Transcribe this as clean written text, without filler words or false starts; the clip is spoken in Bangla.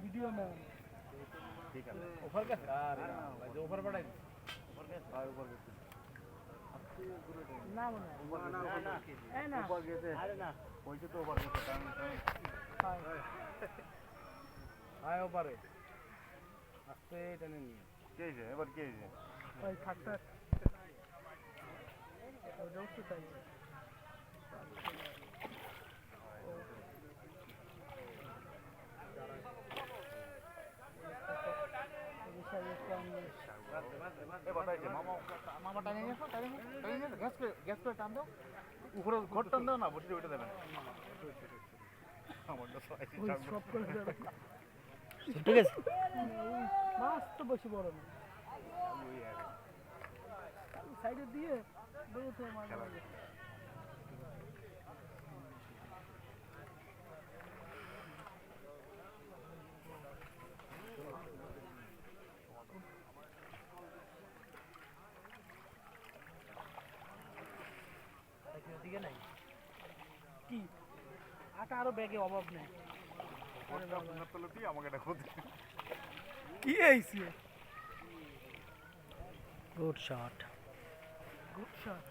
ভিডিও না ঠিক আছে ওভার গেছে আর ওভার বাড়াই ওভার গেছে আর ওভার গেছে না না না ওভার গেছে আরে না কইছে তো ওভার গেছে টাইম আয় ওভারে আস্তে টেনে নিয়ে কে হইছে এবার কে হইছে ওই থাকতে ওটাও তো তাই মামা টানিয়ে নিয়েছো গ্যাস করে টান দাও উপরে ঘর টান দাও না বসে ওইটা দেবেন ঠিক আছে মাছ তো বেশি বড় না সাইডে দিয়ে বেরোতে মাছ কি আটা আরো ব্যাগে অভাব নেই আমাকে কি আইছে গুড শট গুড শট